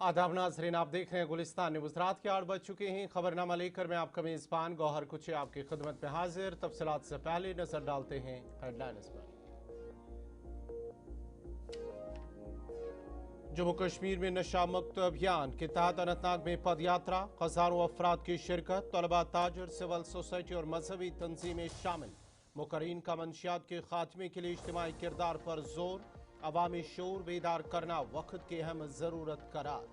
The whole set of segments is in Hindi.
आदाब नाज़रीन, आप देख रहे हैं गुलिस्तान न्यूज़। रात के 8 बज चुके हैं। खबरनामा लेकर मैं आपका मेज़बान गौहर कुचे आपकी खिदमत में हाजिर। तफसीलात से पहले नजर डालते हैं हेडलाइंस पर। जम्मू कश्मीर में नशा मुक्त अभियान के तहत अनंतनाग में पद यात्रा, हजारों अफराद की शिरकत, तलबा, ताजर, सिविल सोसाइटी और मजहबी तंजीमें शामिल। मुकर्रीन का मंशियात के खात्मे के लिए इज्तिमाई किरदार पर जोर, अवामी शऊर बेदार करना वक्त की अहम जरूरत करार।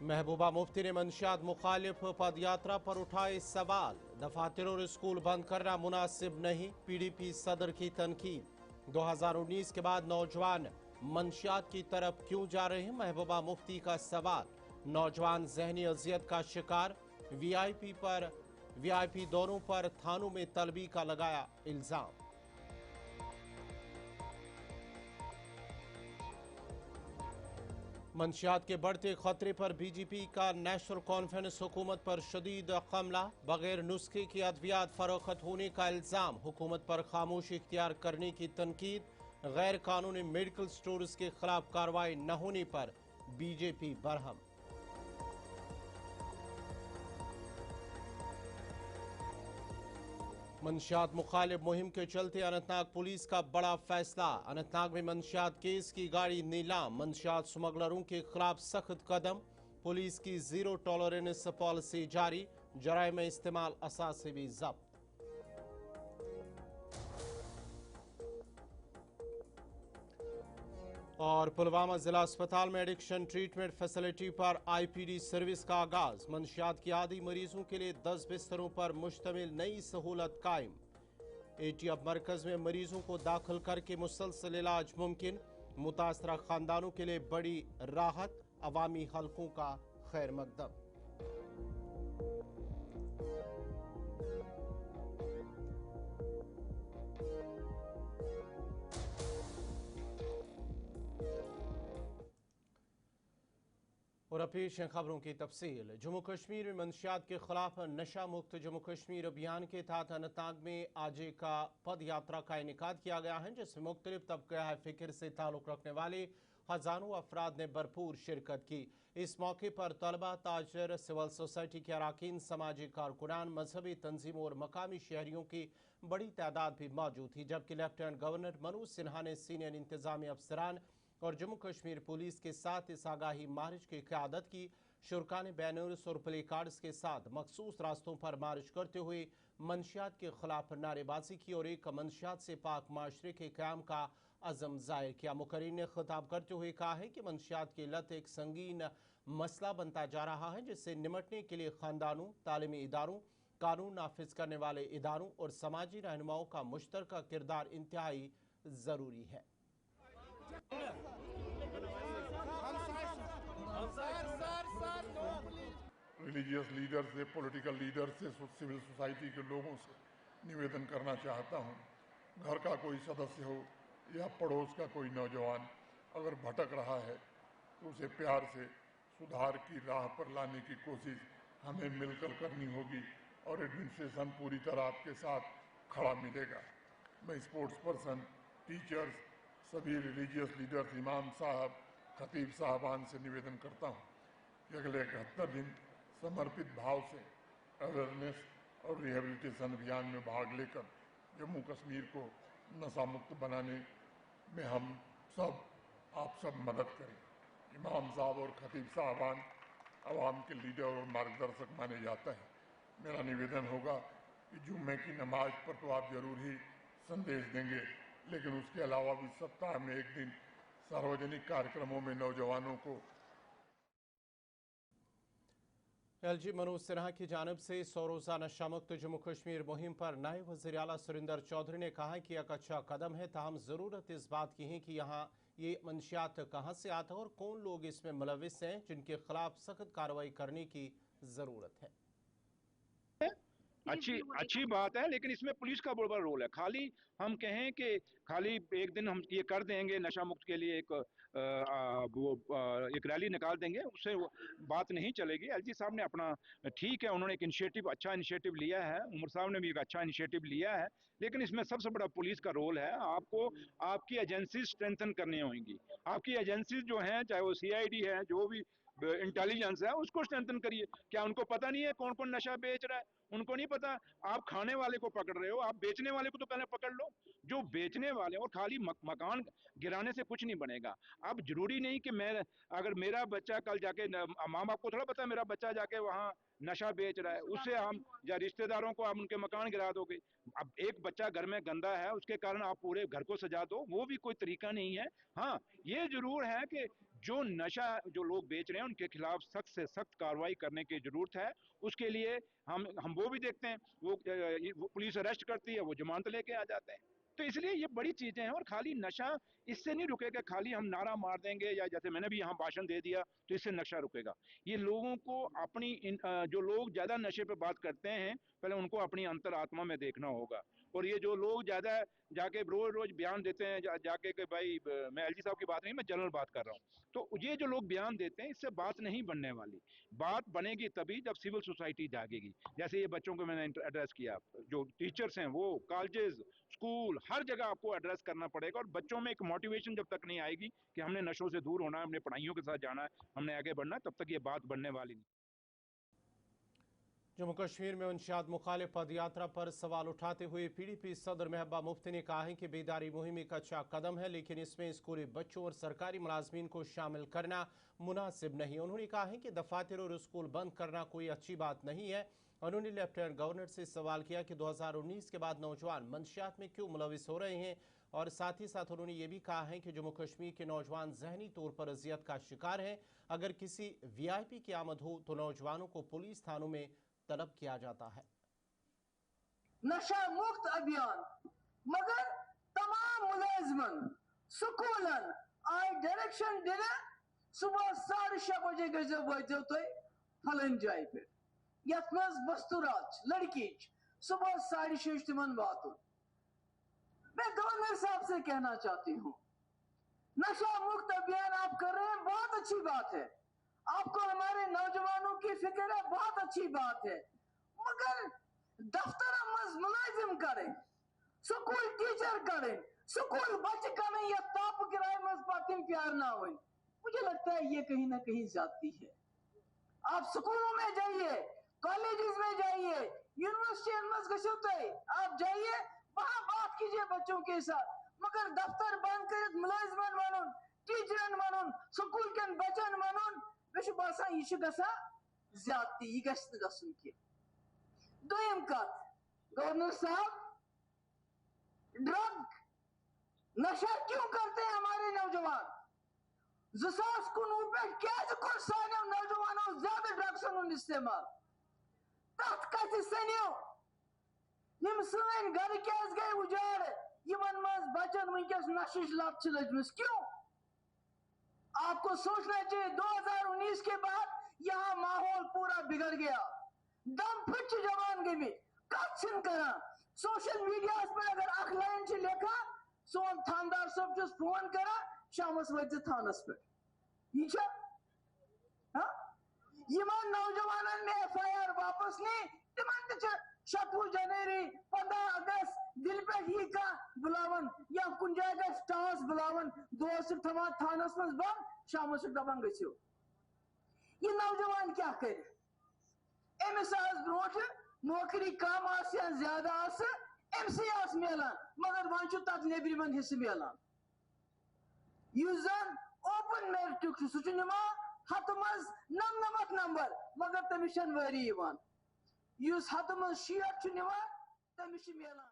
महबूबा मुफ्ती ने मंशियात मुखालिफ पद यात्रा पर उठाए सवाल, दफातर और स्कूल बंद करना मुनासिब नहीं, PDP सदर की तनकीद। 2019 के बाद नौजवान मंशियात की तरफ क्यों जा रहे हैं, महबूबा मुफ्ती का सवाल। नौजवान जहनी अजियत का शिकार, वीआईपी दोनों पर थानों में तलबी का लगाया इल्जाम। मंशियात के बढ़ते खतरे पर बीजेपी का नेशनल कॉन्फ्रेंस, हुकूमत पर शदीद हमला, बगैर नुस्खे की अद्वियात फरोख्त होने का इल्जाम, हुकूमत पर खामोशी इख्तियार करने की तनकीद। गैर कानूनी मेडिकल स्टोर्स के खिलाफ कार्रवाई न होने पर बीजेपी बरहम। मंशियात मुखालिफ मुहिम के चलते अनंतनाग पुलिस का बड़ा फैसला, अनंतनाग में मंशियात केस की गाड़ी नीलाम, मंशियात स्मगलरों के खिलाफ सख्त कदम, पुलिस की जीरो टॉलरेंस पॉलिसी जारी, जराइम में इस्तेमाल असासे भी जब्त। और पुलवामा जिला अस्पताल में एडिक्शन ट्रीटमेंट फैसिलिटी पर IPD सर्विस का आगाज, मंशियात की आदी मरीजों के लिए 10 बिस्तरों पर मुश्तमिल नई सहूलत कायम। ATF मरकज में मरीजों को दाखिल करके मुसलसल इलाज मुमकिन, मुतासरा खानदानों के लिए बड़ी राहत, अवामी हलकों का खैर मकदम। और अब पेश हैं खबरों की तफसील। जम्मू कश्मीर में मंशियात के खिलाफ नशा मुक्त जम्मू कश्मीर अभियान के तहत अनंतनाग में आज का पद यात्रा का इनेकाद किया गया है, जिसमें मुख्तलिफ तबका फिक्र से ताल्लुक रखने वाले हजारों अफराद ने भरपूर शिरकत की। इस मौके पर तलबा, ताजर, सिविल सोसाइटी के अरकान, समाजी कारकुनान, मजहबी तंजीमों और मकामी शहरियों की बड़ी तादाद भी मौजूद थी। जबकि लेफ्टिनेंट गवर्नर मनोज सिन्हा ने सीनियर इंतजामी अफसरान और जम्मू कश्मीर पुलिस के साथ इस आगाही मार्च की क़यादत की। शुरका ने बैनर्स और प्ले कार्ड्स के साथ मखसूस रास्तों पर मार्च करते हुए मंशियात के खिलाफ नारेबाजी की और एक मंशियात से पाक माशरे के क़याम का अज़म ज़ाहिर किया। मुकर्रीन ने खिताब करते हुए कहा है कि मंशियात की लत एक संगीन मसला बनता जा रहा है, जिससे निमटने के लिए ख़ानदानों, तालीमी इदारों, कानून नाफिज करने वाले इदारों और समाजी रहनुमाओं का मुश्तरका किरदार इंतहाई ज़रूरी है। रिलीजियस लीडर से, पॉलिटिकल लीडर से, सिविल सोसाइटी के लोगों से निवेदन करना चाहता हूँ, घर का कोई सदस्य हो या पड़ोस का कोई नौजवान अगर भटक रहा है तो उसे प्यार से सुधार की राह पर लाने की कोशिश हमें मिलकर करनी होगी और एडमिनिस्ट्रेशन पूरी तरह आपके साथ खड़ा मिलेगा। मैं स्पोर्ट्स पर्सन, टीचर्स, सभी रिलीजियस लीडर्स, इमाम साहब, खतीब साहबान से निवेदन करता हूँ कि अगले 71 दिन समर्पित भाव से अवेयरनेस और रिहेबिलिटेशन अभियान में भाग लेकर जम्मू कश्मीर को नशा मुक्त बनाने में हम सब, आप सब मदद करें। इमाम साहब और खतीब साहबान आवाम के लीडर और मार्गदर्शक माने जाता है। मेरा निवेदन होगा कि जुम्मे की नमाज पर तो आप जरूर ही संदेश देंगे, लेकिन उसके अलावा भी सप्ताह में एक दिन सार्वजनिक कार्यक्रमों में नौजवानों को। LG मनोज सिन्हा की जानब से 100 रोज़ा नशा मुक्त जम्मू कश्मीर मुहिम पर नायब वज़ीर आला सुरिंदर चौधरी ने कहा कि एक अच्छा कदम है, ताहम ज़रूरत इस बात की है कि यहाँ ये मंशियात कहाँ से आता है और कौन लोग इसमें मुलविस हैं, जिनके खिलाफ सख्त कार्रवाई करने की ज़रूरत है। अच्छी बात है, लेकिन इसमें पुलिस का बहुत बड़ा रोल है। खाली हम कहें कि खाली एक दिन हम ये कर देंगे नशा मुक्त के लिए एक एक रैली निकाल देंगे, उससे बात नहीं चलेगी। एलजी साहब ने अपना, ठीक है, उन्होंने एक इनिशिएटिव, अच्छा इनिशिएटिव लिया है, उमर साहब ने भी एक अच्छा इनिशिएटिव लिया है, लेकिन इसमें सबसे बड़ा पुलिस का रोल है। आपको आपकी एजेंसी स्ट्रेंथन करनी होंगी। आपकी एजेंसी जो है, चाहे वो सीआईडी है, जो भी इंटेलिजेंस है, उसको स्ट्रेंथन करिए। क्या उनको पता नहीं है कौन कौन नशा बेच रहा है? उनको नहीं पता। आप खाने वाले को पकड़ रहे हो, आप बेचने वाले को तो पहले पकड़ लो। जो बेचने वाले, और खाली मकान गिराने से कुछ नहीं बनेगा। अब जरूरी नहीं कि मैं, अगर मेरा बच्चा कल जाके, माँ बाप को थोड़ा पता है मेरा बच्चा जाके वहां नशा बेच रहा है, उससे हम, या रिश्तेदारों को आप उनके मकान गिरा दोगे। अब एक बच्चा घर में गंदा है, उसके कारण आप पूरे घर को सजा दो, वो भी कोई तरीका नहीं है। हाँ, ये जरूर है कि जो नशा जो लोग बेच रहे हैं उनके खिलाफ सख्त से सख्त कार्रवाई करने की जरूरत है। उसके लिए हम वो भी देखते हैं, वो पुलिस अरेस्ट करती है, वो जमानत लेके आ जाते हैं। तो इसलिए ये बड़ी चीजें हैं, और खाली नशा इससे नहीं रुकेगा। खाली हम नारा मार देंगे, या जैसे मैंने भी यहाँ भाषण दे दिया, तो इससे नशा रुकेगा? ये लोगों को अपनी जो लोग ज्यादा नशे पे बात करते हैं, पहले उनको अपनी अंतरात्मा में देखना होगा। और ये जो लोग ज्यादा जाके रोज रोज बयान देते हैं, जाके कि भाई, मैं एलजी साहब की बात नहीं, मैं जनरल बात कर रहा हूँ, तो ये जो लोग बयान देते हैं, इससे बात नहीं बनने वाली। बात बनेगी तभी जब सिविल सोसाइटी जागेगी। जैसे ये बच्चों को मैंने एड्रेस किया, जो टीचर्स हैं, वो कॉलेजेस, स्कूल, हर जगह आपको एड्रेस करना पड़ेगा। और बच्चों में एक मोटिवेशन जब तक नहीं आएगी कि हमने नशों से दूर होना है, हमने पढ़ाइयों के साथ जाना है, हमने आगे बढ़ना है, तब तक ये बात बनने वाली नहीं। जम्मू कश्मीर में मुंशियात मुखालिफ पद यात्रा पर सवाल उठाते हुए पीडीपी सदर महबूबा मुफ्ती ने कहा है कि बेदारी मुहिम एक अच्छा कदम है, लेकिन इसमें स्कूली बच्चों और सरकारी मुलाजमीन को शामिल करना मुनासिब नहीं। उन्होंने कहा है कि दफातर और स्कूल बंद करना कोई अच्छी बात नहीं है। उन्होंने लेफ्टिनेंट गवर्नर से सवाल किया कि 2019 के बाद नौजवान मंशियात में क्यों मुलविस हो रहे हैं, और साथ ही साथ उन्होंने ये भी कहा है कि जम्मू कश्मीर के नौजवान जहनी तौर पर अजियत का शिकार हैं। अगर किसी वीआईपी की आमद हो तो नौजवानों को पुलिस थानों में तलब किया जाता है। नशा मुक्त अभियान, मगर तमाम मुलाजमन स्कूलन आय डायरेक्शन दिन सुबह 6:30 बजे गजो वातो तुम फलन जाय पे, यथ मज बस्तुरात लड़की सुबह 6:30 तिमन वातुन। मैं गवर्नर साहब से कहना चाहती हूँ, नशा मुक्त अभियान आप कर रहे हैं, बहुत अच्छी बात है। आपको हमारे नौजवानों की फिक्र है, बहुत अच्छी बात है, मगर दफ्तर मज मुलाजिम करें, स्कूल टीचर करें, स्कूल बच्चे करें, या ताप किराए मज पातिम प्यार ना हो। मुझे लगता है ये कहीं ना कहीं जाती है। आप स्कूलों में जाइए, कॉलेजेस में जाइए, यूनिवर्सिटी में गए, आप जाइए, वहां बात कीजिए बच्चों के साथ, मगर दफ्तर बंद कर मुलाजिमन मानून, टीचरन मानून, स्कूल के बच्चन मानून, मे बासान यह ज्यादती, यह गसन की। दोयम कत, गवर्नर साहब, ड्रग नशा क्यों करते हैं हमारे नौजवान? 2019 पे क्या कर सानो नौजवानों ज्यादा ड्रग्स इस्तेमाल तथ कत सनो निम सन घर क्या गए उजाड़, यमन मज बचन वनकस नशिश लत लजमस क्यों? आपको सोचना चाहिए 2019 के बाद यहाँ माहौल पूरा बिगड़ गया, दम फुट जवान गई कत करा सोशल मीडिया पर अगर अख लाइन से लेखा सोन थानदार सब फोन करा शामस वज थानस पे यह नौजवान ने FIR वापस ली, तिमन 27 जनवरी 15 अगस्त दिल पे ही का बुलावन, या कुन जाए स्टार्स बुलावन, दोस्त थमा थानस मज बंद, शाम दपान गो। यह नौजवान क्या करे? अमिस ब्रोट नौकरी कम या ज्यादा अमस मिलान, मगर वन तथ नेबरमन हिस्से मिलान। जन ओपन मेरिट सह हथ मज 99 नंबर, मगर तमिस वरी हथ मज 60 तमिस मिलान।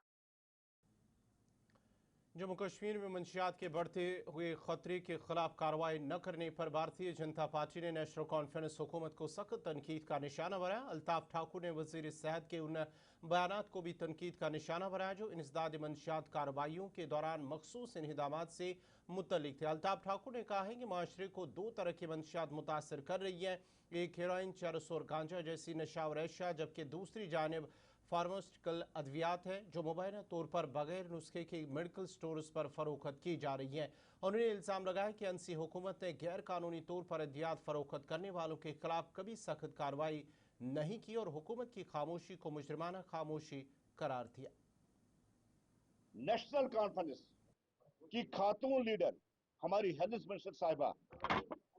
जम्मू कश्मीर में मंशियात के बढ़ते हुए खतरे के खिलाफ कार्रवाई न करने पर भारतीय जनता पार्टी ने नेशनल कॉन्फ्रेंस हुकूमत को सख्त तनकीद का निशाना बनाया। अल्ताफ ठाकुर ने वजीर सेहत के उन बयानात को भी तनकीद का निशाना बनाया जो इंसदाद मंशियात कार्रवाइयों के दौरान मखसूस इनहदामात से मुतल्लिक थे। अल्ताफ ठाकुर ने कहा है कि माशरे को 2 तरह की मंशियात मुतासर कर रही है, एक हेरोइन, चरस और गांजा जैसी नशावर अशिया, जबकि दूसरी जानिब फार्मास्यूटिकल अद्वियात हैं जो मुबैना तौर पर बगैर नुस्खे के मेडिकल स्टोर्स पर फरोख्त की जा रही हैं। उन्होंने इल्ज़ाम लगाया कि एनसी हुकूमत ने गैर कानूनी तौर पर अद्वियात फरोख्त करने वालों के खिलाफ कभी सख्त कार्रवाई नहीं की और हुकूमत की खामोशी को मुजरिमाना खामोशी करार दिया। नेशनल कॉन्फ्रेंस की खातून लीडर हमारी हेल्थ मिनिस्टर साहिबा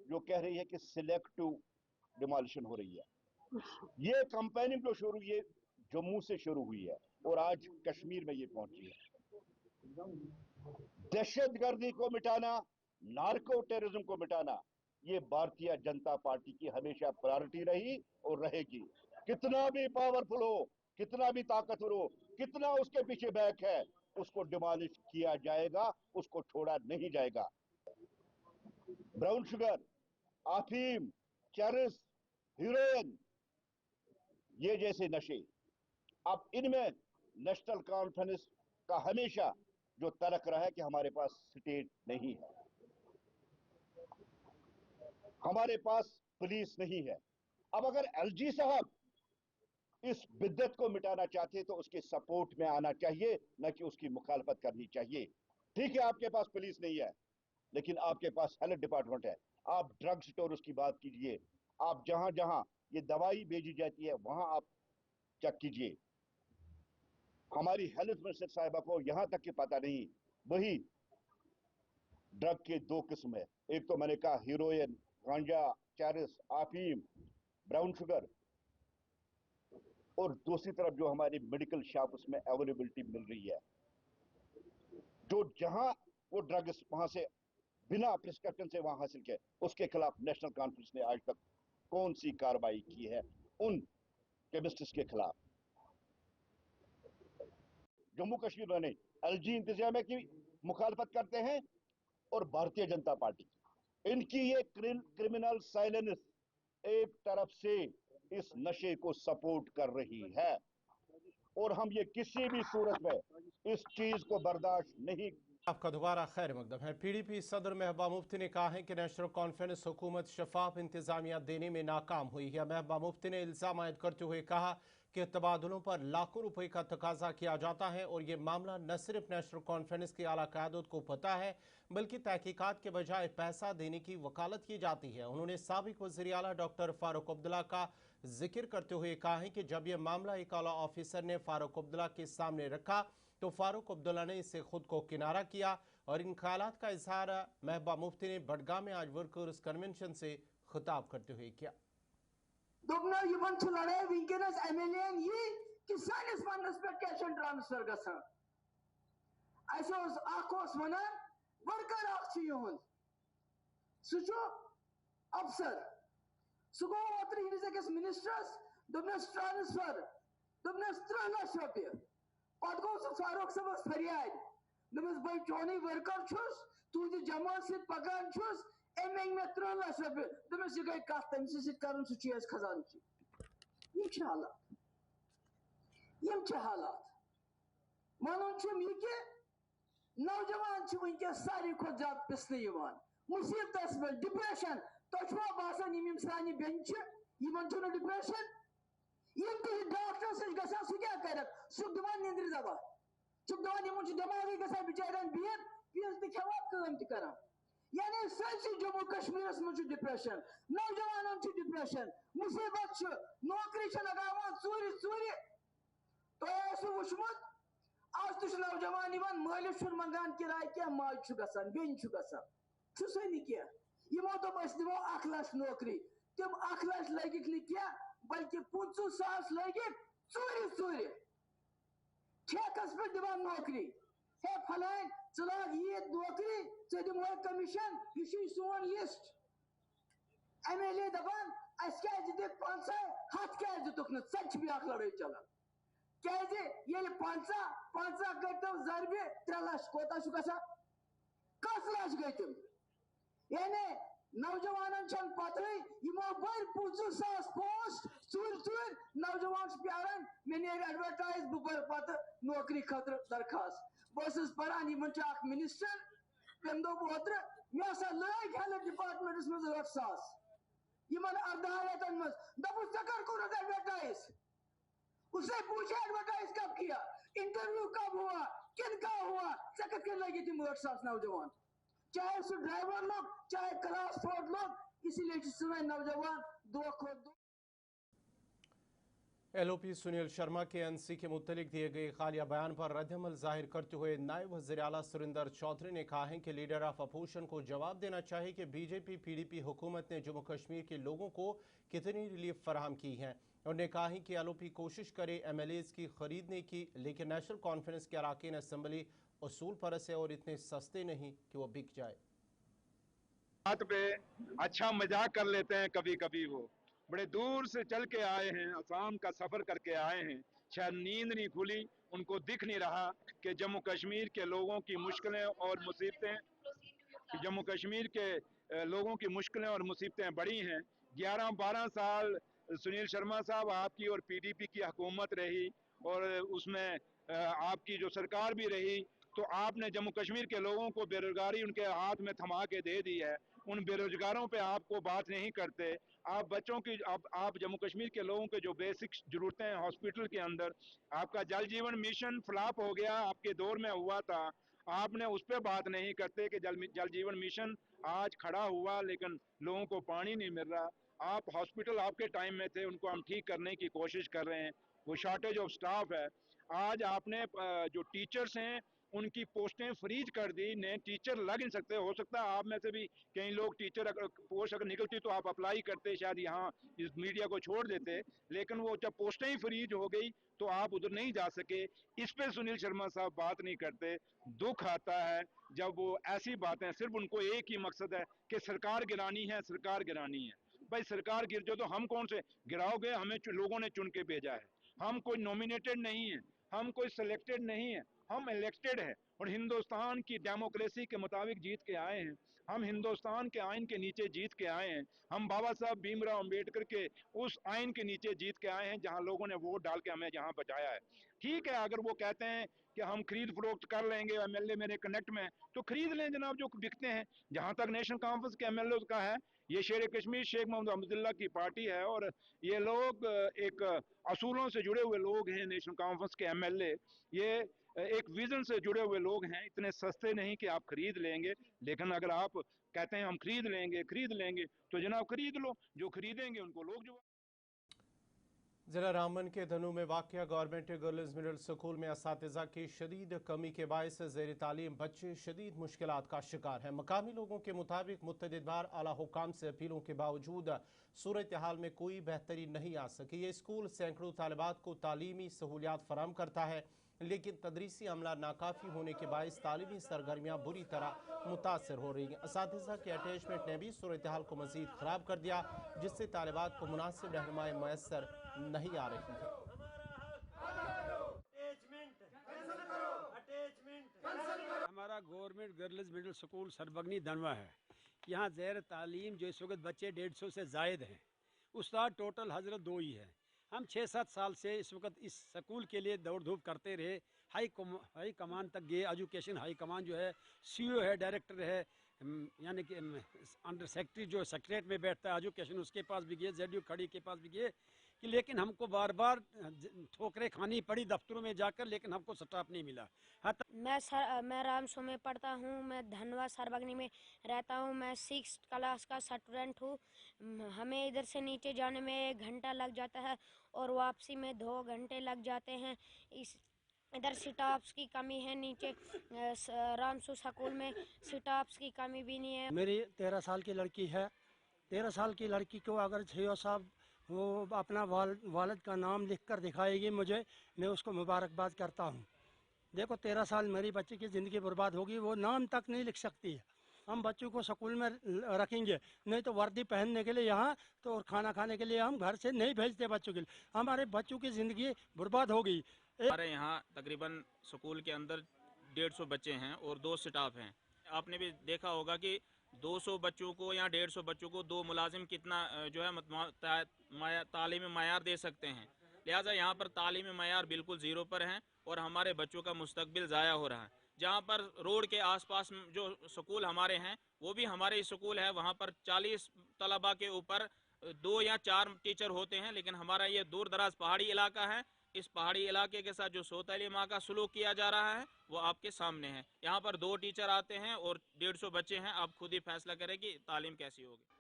जो कह रही है कि सिलेक्टिव डिमोलिशन हो रही है, ये कंपेनिंग जो शुरू हुई है जम्मू से शुरू हुई है और आज कश्मीर में ये पहुंची है। दहशतगर्दी को मिटाना, नार्को टेररिज्म को मिटाना, ये भारतीय जनता पार्टी की हमेशा प्रायोरिटी रही और रहेगी। कितना भी पावरफुल हो, कितना भी ताकतवर हो, कितना उसके पीछे बैक है, उसको डिमोलिश किया जाएगा, उसको छोड़ा नहीं जाएगा। ब्राउन शुगर, अफीम, चरस, हीरोइन, ये जैसे नशे, अब इनमें नेशनल कॉन्फ्रेंस का हमेशा जो तर्क रहा है कि हमारे पास स्टेट नहीं है, हमारे पास पुलिस नहीं है। अब अगर एलजी साहब इस बिद्दत को मिटाना चाहते तो उसके सपोर्ट में आना चाहिए, न कि उसकी मुखालफत करनी चाहिए। ठीक है, आपके पास पुलिस नहीं है, लेकिन आपके पास हेल्थ डिपार्टमेंट है। आप ड्रग स्टोर्स की बात कीजिए, आप जहां जहां ये दवाई भेजी जाती है वहां आप चेक कीजिए। हमारी हेल्थ मिनिस्टर साहिबा को यहां तक कि पता नहीं वही ड्रग के दो किस्म है, एक तो मैंने कहा हीरोइन, गांजा, चरस, अफीम, ब्राउन शुगर, और दूसरी तरफ जो हमारी मेडिकल शॉप उसमें अवेलेबिलिटी मिल रही है, जो जहां वो ड्रग्स वहां से बिना प्रिस्क्रिप्शन से वहां हासिल किए, उसके खिलाफ नेशनल कॉन्फ्रेंस ने आज तक कौन सी कार्रवाई की है उन केमिस्ट्स के खिलाफ? जम्मू कश्मीर में नहीं, एलजी इंतजामिया की मुखालफत करते हैं और भारतीय जनता पार्टी इनकी ये क्रिमिनल साइलेंस एक तरफ से इस नशे को सपोर्ट कर रही है और हम ये किसी भी सूरत में इस चीज को बर्दाश्त नहीं। आपका दोबारा खैर मकदम है। पीडीपी सदर महबूबा मुफ्ती ने कहा है कि नेशनल कॉन्फ्रेंस हुकूमत शफाफ इंतजामिया देने में नाकाम हुई है। महबूबा मुफ्ती ने इल्जाम आयद करते हुए कहा कि तबादलों पर लाखों रुपए का तकाजा किया जाता है और ये मामला न सिर्फ नेशनल कॉन्फ्रेंस की आला क़यादत को पता है बल्कि तहकीकात के बजाय पैसा देने की वकालत की जाती है। उन्होंने साबिक वज़ीर आला डॉक्टर फारूक अब्दुल्ला का जिक्र करते हुए कहा है कि जब यह मामला एक आला ऑफिसर ने फारूक अब्दुल्ला के सामने रखा तो फारूक अब्दुल्ला ने इससे खुद को किनारा किया और इन ख्यालात का इजहार महबूबा मुफ्ती ने बडगाम में आज वर्कर्स कन्वेंशन से खिताब करते हुए किया। लड़ाई विंकस एमएलए ये कि सानिस फंडस पे कैश ट्रांसफर गसान वन वर्कर अफसर सह गो ओतर अकिस मिनिस्टरस दोपनस ट्रांसफर दोपनस 3 लाख रुपये पत गो सह फारूक सबस फरियाद दोपस भाई चोनी वर्कर छुस तुझ जमा सत पकान छुस एमेंग में 3 लाख रुपये दोपस यह गई कत तमस सत कर खजान हालात वन यह कि नौजवान वनकस सारे खुद ज्यादा पिसने मुसीबत पे डिप्रेशन तुम बासान सान बेन डिप्रेशन डॉक्टर सह क्या कर सह दिवान निंद्र दवा दपान दिमागी ग बिचार बिहन पीज तवान तक यानी सरसी जम्मू कश्मीर मज डिप्रेशन नौजवान डिप्रेशन मुसीबत नौकरी लगान चूर चूर तुम वुचमुत आज तो नौजवान मालिक मंगान किराय क्या माज गसान बेन गसान क्या यमो दोप दिमो 1 लाख नौकरी तम 1 लाख लगिक क्या बल्कि 25,000 लगिक चूर चूर ठेकस पे दिवान नौकरी हे फलान लाग ये नौकरी दिमो कमीशन यह सोन लिस्ट एमएलए दपान क्या दिख 500 क्या दिख सच भी लड़ाई चलान क्या 50 गो जरबे 3 लाख कोता गसा 10 लाख गई तुम यानी नौजवान पत यमो बर 25,000 पोस्ट चूर चूर नौजवान प्यारान मे ने एडवर्टाइज बह बर पत नौकरी खतर दरखास्त बस पढ़ान मिनिस्टर तम दोप ओत्र मे हसा लग हेल्थ डिपार्टमेंटस मज 8,000 इन 18 रेतन मज दपुस चे कर एडवर्टाइज उससे पूछे एडवर्टाइज कब किया, इंटरव्यू कब हुआ, किनका हुआ, सकत कर लगी थी मोटरसाइकिल नौजवान, चाहे उसको ड्राइवर लोग, चाहे क्लास 4 लोग, इसीलिए सुबह नौजवान दो खुद दो। LOP सुनील शर्मा के NC के मुतलिक दिए गए खालिया बयान पर रद्दअमल जाहिर करते हुए नायब वज़ीर आला सुरिंदर चौधरी ने कहा है कि लीडर ऑफ अपोजिशन को जवाब देना चाहिए कि BJP PDP हुकूमत ने जम्मू कश्मीर के लोगों को कितनी रिलीफ फराहम की है। उन्होंने कहा है कि LOP कोशिश करे MLAs की खरीदने की, लेकिन नेशनल कॉन्फ्रेंस के अरकान असम्बली उसूल परस है और इतने सस्ते नहीं कि वो बिक जाए। बात पे अच्छा मजाक कर लेते हैं कभी कभी, वो बड़े दूर से चल के आए हैं, असम का सफर करके आए हैं, शायद नींद नहीं खुली, उनको दिख नहीं रहा कि जम्मू कश्मीर के लोगों की मुश्किलें और मुसीबतें, जम्मू कश्मीर के लोगों की मुश्किलें और मुसीबतें बड़ी हैं। 11-12 साल सुनील शर्मा साहब आपकी और PDP की हुकूमत रही और उसमें आपकी जो सरकार भी रही, तो आपने जम्मू कश्मीर के लोगों को बेरोजगारी उनके हाथ में थमा के दे दी है। उन बेरोजगारों पे आपको बात नहीं करते। आप बच्चों की आप जम्मू कश्मीर के लोगों के जो बेसिक जरूरतें हैं हॉस्पिटल के अंदर, आपका जल जीवन मिशन फ्लॉप हो गया, आपके दौर में हुआ था, आपने उस पर बात नहीं करते कि जल जीवन मिशन आज खड़ा हुआ लेकिन लोगों को पानी नहीं मिल रहा। आप हॉस्पिटल आपके टाइम में थे, उनको हम ठीक करने की कोशिश कर रहे हैं, वो शॉर्टेज ऑफ स्टाफ है। आज आपने जो टीचर्स हैं उनकी पोस्टें फ्रीज कर दी, नए टीचर लग नहीं सकते। हो सकता है आप में से भी कई लोग टीचर पोस्ट अगर निकलती तो आप अप्लाई करते, शायद यहाँ इस मीडिया को छोड़ देते, लेकिन वो जब पोस्टें ही फ्रीज हो गई तो आप उधर नहीं जा सके। इस पे सुनील शर्मा साहब बात नहीं करते। दुख आता है जब वो ऐसी बातें, सिर्फ उनको एक ही मकसद है कि सरकार गिरानी है, सरकार गिरानी है। भाई सरकार गिर जाओ तो हम कौन से गिराओगे, हमें लोगों ने चुन के भेजा है, हम कोई नॉमिनेटेड नहीं है, हम कोई सिलेक्टेड नहीं है, हम इलेक्टेड है और हिंदुस्तान की डेमोक्रेसी के मुताबिक जीत के आए हैं। हम हिंदुस्तान के आइन के नीचे जीत के आए हैं। हम बाबा साहब भीमराव अंबेडकर के उस आइन के नीचे जीत के आए हैं जहां लोगों ने वोट डाल के हमें जहां बचाया है। ठीक है, अगर वो कहते हैं कि हम खरीद फरोख्त कर लेंगे, MLA मेरे कनेक्ट में, तो खरीद लें जनाब जो बिकते हैं। जहां तक नेशनल कॉन्फ्रेंस के MLA का है, ये शेर कश्मीर शेख मोहम्मद अब्दुल्ला की पार्टी है और ये लोग एक असूलों से जुड़े हुए लोग हैं। नेशनल कॉन्फ्रेंस के MLA ये एक विजन से जुड़े हुए लोग हैं, इतने सस्ते नहीं कि आप खरीद लेंगे। लेकिन अगर आप कहते हैं हम खरीद लेंगे तो जनाब खरीद लो, जो खरीदेंगे उनको लोग जो। जिला रामबन के धनु में वाक़या गवर्नमेंट गर्ल्स मिडिल स्कूल में असातिज़ा की शदीद कमी के बायस ज़ेर तालीम बच्चे शदीद मुश्किलात का शिकार हैं। मकामी लोगों के मुताबिक मुतअद्दिद बार आला हुकाम से अपीलों के बावजूद सूरत हाल में कोई बेहतरी नहीं आ सकी। ये स्कूल सैकड़ों तालिबात को तालीमी सहूलियात फराहम करता है, लेकिन तदरीसी अमला नाकाफ़ी होने के बायस तालीमी सरगर्मियाँ बुरी तरह मुतासर हो रही हैं। असातिज़ा के अटैचमेंट ने भी सूरत हाल को मज़ीद ख़राब कर दिया, जिससे तालिबात को मुनासिब रहनुमाई मैसर नहीं आ रही है। हमारा गवर्नमेंट गर्ल्स मिडिल स्कूल सरबगनी धनवा है। यहाँ ज़ेर तालीम जो इस वक्त बच्चे 150 से ज़ायद हैं, उस्ताद टोटल हज़रत 2 ही है। हम 6-7 साल से इस वक्त इस स्कूल के लिए दौड़ धूप करते रहे। हाई कमान तक गए, एजुकेशन हाई कमान जो है, CEO है, डायरेक्टर है, यानी कि अंडर सेक्रेटरी जो सेक्रेटरीट में बैठता है एजुकेशन, उसके पास भी गए, ZU खड़ी के पास भी गए कि लेकिन हमको बार बार ठोकरें खानी पड़ी दफ्तरों में जाकर, लेकिन हमको स्टाफ नहीं मिला। मैं रामसू में पढ़ता हूँ, मैं धनवा सरबगनी में रहता हूँ, मैं 6th क्लास का स्टूडेंट हूँ। हमें इधर से नीचे जाने में 1 घंटा लग जाता है और वापसी में 2 घंटे लग जाते हैं। इधर स्टाफ्स की कमी है, नीचे रामसू स्कूल में स्टाफ्स की कमी भी नहीं है। मेरी 13 साल की लड़की है। 13 साल की लड़की को अगर CEO साहब वो अपना वालिद का नाम लिख कर दिखाएगी मुझे, मैं उसको मुबारकबाद करता हूँ। देखो 13 साल मेरी बच्ची की ज़िंदगी बर्बाद होगी, वो नाम तक नहीं लिख सकती है। हम बच्चों को स्कूल में रखेंगे, नहीं तो वर्दी पहनने के लिए यहाँ तो, और खाना खाने के लिए हम घर से नहीं भेजते बच्चों के लिए। हमारे बच्चों की ज़िंदगी बर्बाद हो गई। हमारे यहाँ तकरीबन स्कूल के अंदर 150 बच्चे हैं और 2 स्टाफ हैं। आपने भी देखा होगा कि 200 बच्चों को या 150 बच्चों को 2 मुलाजिम कितना जो है तालीमी मायार दे सकते हैं। लिहाजा यहाँ पर तालीमी मायार बिल्कुल ज़ीरो पर हैं और हमारे बच्चों का मुस्तकबिल ज़ाया हो रहा है। जहाँ पर रोड के आसपास जो स्कूल हमारे हैं वो भी हमारे स्कूल है, वहाँ पर 40 तलबा के ऊपर 2 या 4 टीचर होते हैं, लेकिन हमारा ये दूर दराज पहाड़ी इलाका है इस पहाड़ी इलाके के साथ जो सोतली माँ का सलूक किया जा रहा है वो आपके सामने है। यहाँ पर 2 टीचर आते हैं और 150 बच्चे हैं। आप खुद ही फैसला करें कि तालीम कैसी होगी।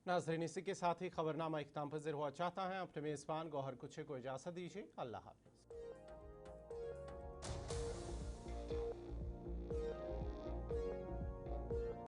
नाज़रीन, इसी के साथ ही खबरनामा इख्तिताम पज़ीर हुआ चाहता है। अपने मेज़बान गौहर कुछे को इजाज़त दीजिए। अल्लाह हाफ़िज़।